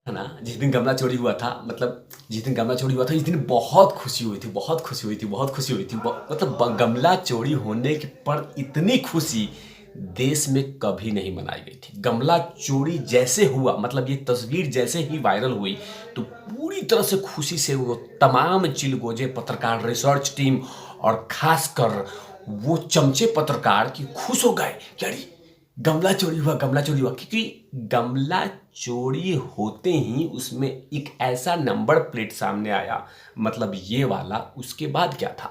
है ना। जिस दिन गमला चोरी हुआ था, मतलब जिस दिन गमला चोरी हुआ था, इस दिन बहुत खुशी हुई थी, बहुत खुशी हुई थी, बहुत खुशी हुई थी। मतलब गमला चोरी होने पर इतनी खुशी देश में कभी नहीं मनाई गई थी। गमला चोरी जैसे हुआ, मतलब ये तस्वीर जैसे ही वायरल हुई, तो पूरी तरह से खुशी से वो तमाम चिलगोजे पत्रकार, रिसर्च टीम और खासकर वो चमचे पत्रकार की खुश हो गए कि अरे गमला चोरी हुआ, गमला चोरी हुआ। क्योंकि गमला चोरी होते ही उसमें एक ऐसा नंबर प्लेट सामने आया, मतलब ये वाला। उसके बाद क्या था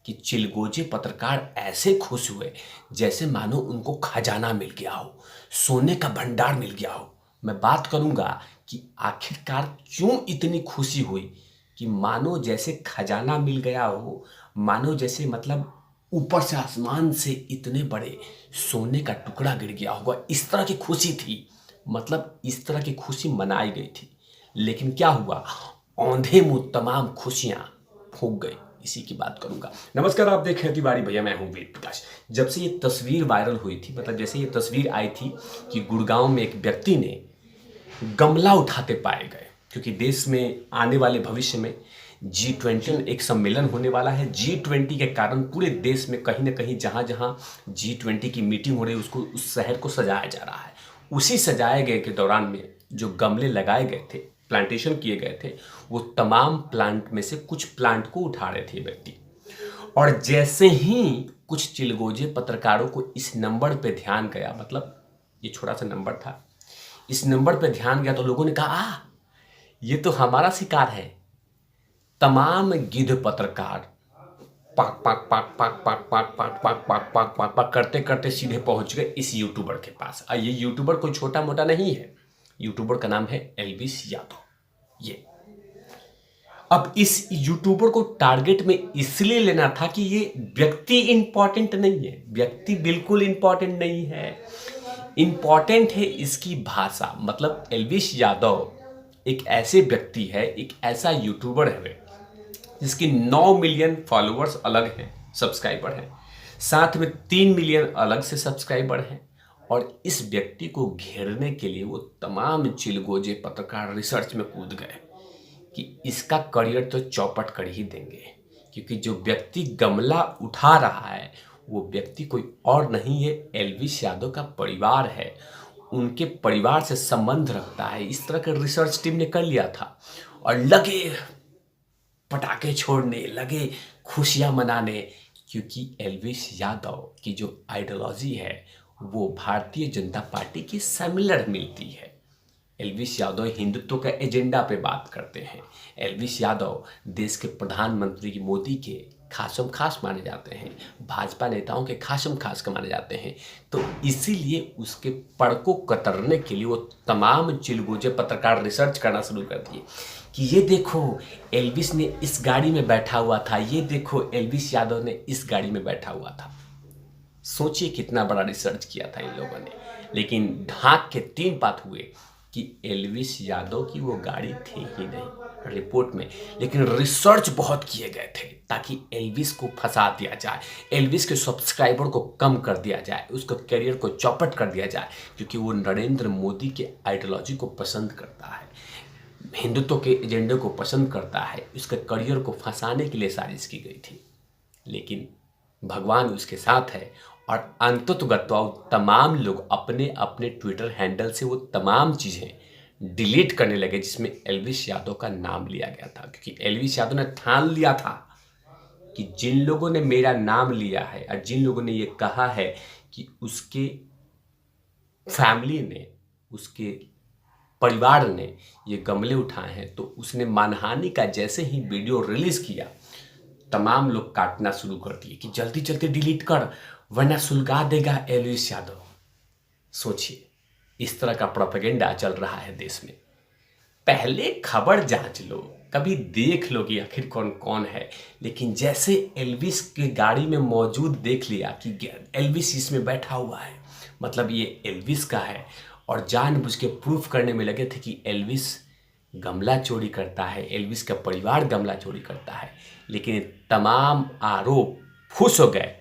कि चिलगोजे पत्रकार ऐसे खुश हुए जैसे मानो उनको खजाना मिल गया हो, सोने का भंडार मिल गया हो। मैं बात करूंगा कि आखिरकार क्यों इतनी खुशी हुई, कि मानो जैसे खजाना मिल गया हो, मानो जैसे मतलब ऊपर से आसमान से इतने बड़े सोने का टुकड़ा गिर गया होगा, इस तरह की खुशी थी। मतलब इस तरह की खुशी मनाई गई थी। लेकिन क्या हुआ, औंधे मुंह तमाम खुशियां फूक गई। इसी की बात करूंगा। नमस्कार, आप देख रहे हैं तिवारी भैया, मैं हूं वेद प्रकाश। जब से ये तस्वीर वायरल हुई थी, मतलब जैसे ये तस्वीर आई थी कि गुड़गांव में एक व्यक्ति ने गमला उठाते पाए गए, क्योंकि देश में आने वाले भविष्य में G20 एक सम्मेलन होने वाला है। G20 के कारण पूरे देश में कहीं ना कहीं जहां जहां G20 की मीटिंग हो रही है, उसको उस शहर को सजाया जा रहा है। उसी सजाए गए के दौरान में जो गमले लगाए गए थे, प्लांटेशन किए गए थे, वो तमाम प्लांट में से कुछ प्लांट को उठा रहे थे व्यक्ति। और जैसे ही कुछ चिलगोजे पत्रकारों को इस नंबर पे ध्यान गया, मतलब ये छोटा सा नंबर था, इस नंबर पे ध्यान गया, तो लोगों ने कहा ये तो हमारा शिकार है। तमाम गिद्ध पत्रकार पाक पाक पाक पाक पाक पाक पाक पाक पाक पाक पाक पाक करते करते सीधे पहुंच गए इस यूट्यूबर के पास। और ये यूट्यूबर कोई छोटा मोटा नहीं है, यूट्यूबर का नाम है एल्विस यादव। ये अब इस यूट्यूबर को टारगेट में इसलिए लेना था कि ये व्यक्ति इंपॉर्टेंट नहीं है, व्यक्ति बिल्कुल इंपॉर्टेंट नहीं है, इंपॉर्टेंट है इसकी भाषा। मतलब एल्विस यादव एक ऐसे व्यक्ति है, एक ऐसा यूट्यूबर है जिसकी 9 मिलियन फॉलोअर्स अलग हैं, सब्सक्राइबर हैं, साथ में 3 मिलियन अलग से सब्सक्राइबर हैं। और इस व्यक्ति को घेरने के लिए वो तमाम चिलगोजे पत्रकार रिसर्च में कूद गए कि इसका करियर तो चौपट कर ही देंगे। क्योंकि जो व्यक्ति गमला उठा रहा है वो व्यक्ति कोई और नहीं है, एल्विस यादव का परिवार है, उनके परिवार से संबंध रखता है। इस तरह का रिसर्च टीम ने कर लिया था और लगे पटाखे छोड़ने, लगे खुशियां मनाने। क्योंकि एल्विस यादव की जो आइडियोलॉजी है वो भारतीय जनता पार्टी की सिमिलर मिलती है। एल्विस यादव हिंदुत्व के एजेंडा पे बात करते हैं। एल्विस यादव देश के प्रधानमंत्री की मोदी के खासम खास माने जाते हैं, भाजपा नेताओं के खासम खास माने जाते हैं। तो इसीलिए उसके पड़ को कतरने के लिए वो तमाम चिलगोजे पत्रकार रिसर्च करना शुरू कर दिए कि ये देखो एल्विस ने इस गाड़ी में बैठा हुआ था, ये देखो एल्विस यादव ने इस गाड़ी में बैठा हुआ था। सोचिए कितना बड़ा रिसर्च किया था इन लोगों ने। लेकिन ढाक के 3 बात हुए कि एल्विस यादव की वो गाड़ी थी ही नहीं रिपोर्ट में। लेकिन रिसर्च बहुत किए गए थे ताकि एल्विस को फंसा दिया जाए, एल्विस के सब्सक्राइबर को कम कर दिया जाए, उसको करियर को चौपट कर दिया जाए। क्योंकि वो नरेंद्र मोदी के आइडियोलॉजी को पसंद करता है, हिंदुत्व के एजेंडे को पसंद करता है, उसके करियर को फंसाने के लिए साजिश की गई थी। लेकिन भगवान उसके साथ है और अंततोगत्वा तमाम लोग अपने अपने ट्विटर हैंडल से वो तमाम चीज़ें डिलीट करने लगे जिसमें एल्विस यादव का नाम लिया गया था। क्योंकि एल्विस यादव ने ठान लिया था कि जिन लोगों ने मेरा नाम लिया है और जिन लोगों ने ये कहा है कि उसके फैमिली ने, उसके परिवार ने ये गमले उठाए हैं, तो उसने मानहानि का जैसे ही वीडियो रिलीज किया, तमाम लोग काटना शुरू कर दिए कि जल्दी जल्दी डिलीट कर वरना सुलगा देगा एल्विस यादव। सोचिए इस तरह का प्रोपेगेंडा चल रहा है देश में। पहले खबर जांच लो, कभी देख लो कि आखिर कौन कौन है। लेकिन जैसे एल्विस की गाड़ी में मौजूद देख लिया कि एल्विस इसमें बैठा हुआ है, मतलब ये एल्विस का है, और जानबूझ के प्रूफ करने में लगे थे कि एल्विस गमला चोरी करता है, एल्विस का परिवार गमला चोरी करता है। लेकिन तमाम आरोप फुस हो गए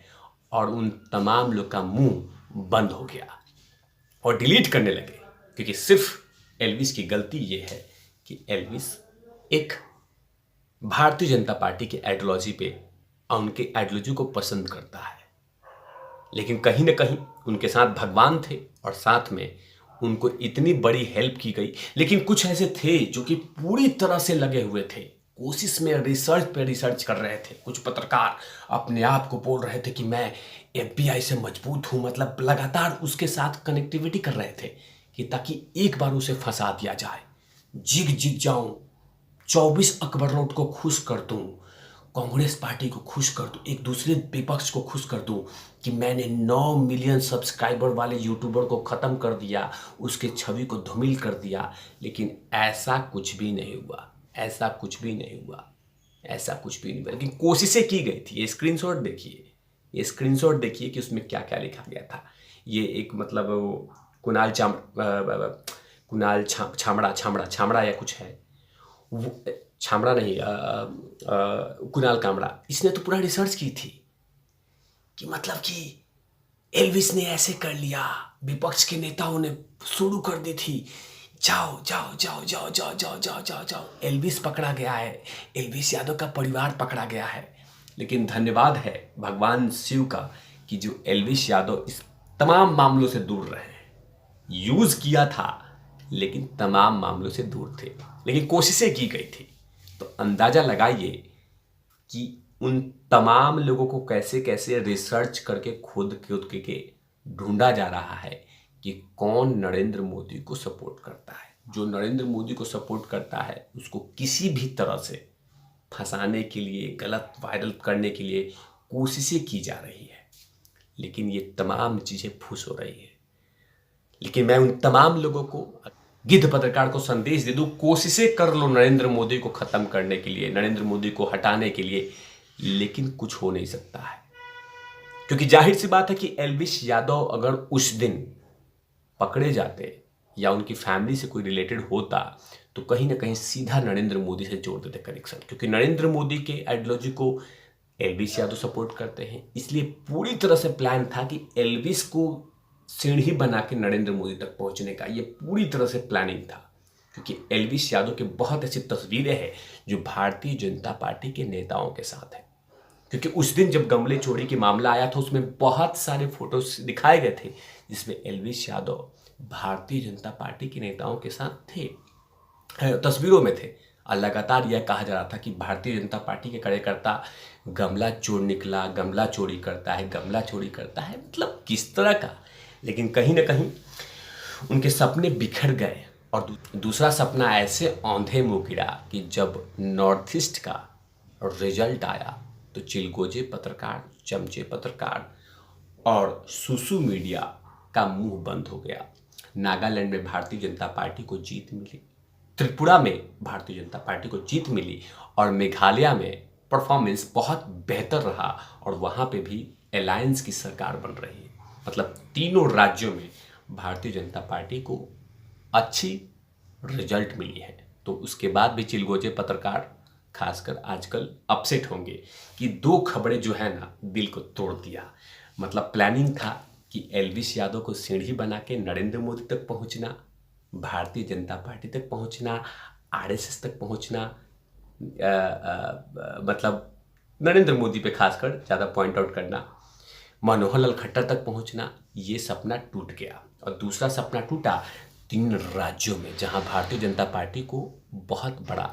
और उन तमाम लोग का मुंह बंद हो गया और डिलीट करने लगे। क्योंकि सिर्फ एल्विस की गलती ये है कि एल्विस एक भारतीय जनता पार्टी की आइडियोलॉजी पे और उनके आइडियोलॉजी को पसंद करता है, लेकिन कहीं ना कहीं उनके साथ भगवान थे और साथ में उनको इतनी बड़ी हेल्प की गई। लेकिन कुछ ऐसे थे जो कि पूरी तरह से लगे हुए थे, कोशिश में रिसर्च पे रिसर्च कर रहे थे। कुछ पत्रकार अपने आप को बोल रहे थे कि मैं FBI से मजबूत हूं, मतलब लगातार उसके साथ कनेक्टिविटी कर रहे थे कि ताकि एक बार उसे फंसा दिया जाए, जीत जाऊं, 24 अकबर रोड को खुश कर दूं, कांग्रेस पार्टी को खुश कर दूं, एक दूसरे विपक्ष को खुश कर दूं कि मैंने 9 मिलियन सब्सक्राइबर वाले यूट्यूबर को ख़त्म कर दिया, उसके छवि को धूमिल कर दिया। लेकिन ऐसा कुछ भी नहीं हुआ, ऐसा कुछ भी नहीं हुआ, ऐसा कुछ भी नहीं हुआ। लेकिन कोशिशें की गई थी। ये स्क्रीनशॉट देखिए, ये स्क्रीनशॉट देखिए कि उसमें क्या क्या लिखा गया था। ये एक मतलब वो छामड़ा या कुछ है, वो छामड़ा नहीं, कुणाल कामड़ा, इसने तो पूरा रिसर्च की थी कि मतलब कि एल्विस ने ऐसे कर लिया, विपक्ष के नेताओं ने शुरू कर दी थी, जाओ जाओ जाओ जाओ जाओ जाओ जाओ जाओ जाओ। एल्विस पकड़ा गया है, एल्विस यादव का परिवार पकड़ा गया है। लेकिन धन्यवाद है भगवान शिव का कि जो एल्विस यादव इस तमाम मामलों से दूर रहे। यूज किया था लेकिन तमाम मामलों से दूर थे, लेकिन कोशिशें की गई थी। तो अंदाजा लगाइए कि उन तमाम लोगों को कैसे कैसे रिसर्च करके खुद के ढूंढा जा रहा है कि कौन नरेंद्र मोदी को सपोर्ट करता है। जो नरेंद्र मोदी को सपोर्ट करता है उसको किसी भी तरह से फंसाने के लिए, गलत वायरल करने के लिए कोशिशें की जा रही है। लेकिन ये तमाम चीज़ें फुस हो रही है। लेकिन मैं उन तमाम लोगों को, गिद्ध पत्रकार को संदेश दे दूं, कोशिशें कर लो नरेंद्र मोदी को खत्म करने के लिए, नरेंद्र मोदी को हटाने के लिए, लेकिन कुछ हो नहीं सकता है। क्योंकि जाहिर सी बात है कि एल्विस यादव अगर उस दिन पकड़े जाते या उनकी फैमिली से कोई रिलेटेड होता तो कहीं ना कहीं सीधा नरेंद्र मोदी से जोड़ देते कनेक्शन। क्योंकि नरेंद्र मोदी के आइडियोलॉजी को एल्विस यादव सपोर्ट करते हैं, इसलिए पूरी तरह से प्लान था कि एल्विस को सीढ़ी बना के नरेंद्र मोदी तक पहुंचने का। ये पूरी तरह से प्लानिंग था। क्योंकि एल्विस यादव के बहुत ऐसी तस्वीरें हैं जो भारतीय जनता पार्टी के नेताओं के साथ है। क्योंकि उस दिन जब गमले चोरी की मामला आया था उसमें बहुत सारे फोटोज दिखाए गए थे जिसमें एल्विस यादव भारतीय जनता पार्टी के नेताओं के साथ थे, तस्वीरों में थे। और लगातार यह कहा जा रहा था कि भारतीय जनता पार्टी के कार्यकर्ता गमला चोर निकला, गमला चोरी करता है, गमला चोरी करता है, मतलब किस तरह का। लेकिन कहीं ना कहीं उनके सपने बिखर गए। और दूसरा सपना ऐसे औंधे मुंह गिरा कि जब नॉर्थ ईस्ट का रिजल्ट आया तो चिलगोजे पत्रकार, चमचे पत्रकार और सुसु मीडिया का मुंह बंद हो गया। नागालैंड में भारतीय जनता पार्टी को जीत मिली, त्रिपुरा में भारतीय जनता पार्टी को जीत मिली और मेघालय में परफॉर्मेंस बहुत बेहतर रहा और वहाँ पे भी अलायंस की सरकार बन रही है। मतलब तीनों राज्यों में भारतीय जनता पार्टी को अच्छी रिजल्ट मिली है। तो उसके बाद भी चिलगोजे पत्रकार खासकर आजकल अपसेट होंगे कि दो खबरें जो है ना दिल को तोड़ दिया। मतलब प्लानिंग था कि एल्विस यादव को सीढ़ी बना के नरेंद्र मोदी तक पहुंचना, भारतीय जनता पार्टी तक पहुंचना, RSS तक पहुंचना, मतलब नरेंद्र मोदी पे खासकर ज़्यादा पॉइंट आउट करना, मनोहर लाल खट्टर तक पहुंचना। ये सपना टूट गया। और दूसरा सपना टूटा 3 राज्यों में जहां भारतीय जनता पार्टी को बहुत बड़ा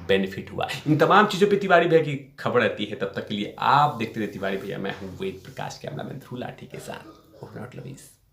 बेनिफिट हुआ। इन तमाम चीज़ों पे तिवारी भैया की खबर रहती है। तब तक के लिए आप देखते रहे तिवारी भैया। मैं हूँ वेद प्रकाश, कैमरामैन ध्रुव लाठी के साथ।